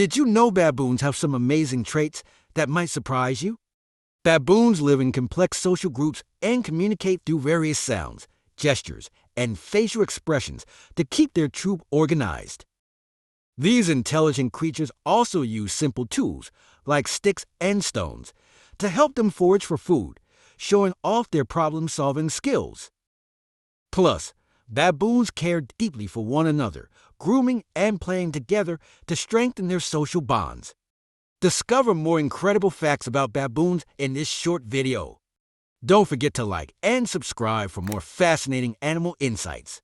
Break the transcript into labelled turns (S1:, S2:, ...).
S1: Did you know baboons have some amazing traits that might surprise you? Baboons live in complex social groups and communicate through various sounds, gestures, and facial expressions to keep their troop organized. These intelligent creatures also use simple tools, like sticks and stones, to help them forage for food, showing off their problem-solving skills. Plus, baboons care deeply for one another, grooming and playing together to strengthen their social bonds. Discover more incredible facts about baboons in this short video. Don't forget to like and subscribe for more fascinating animal insights.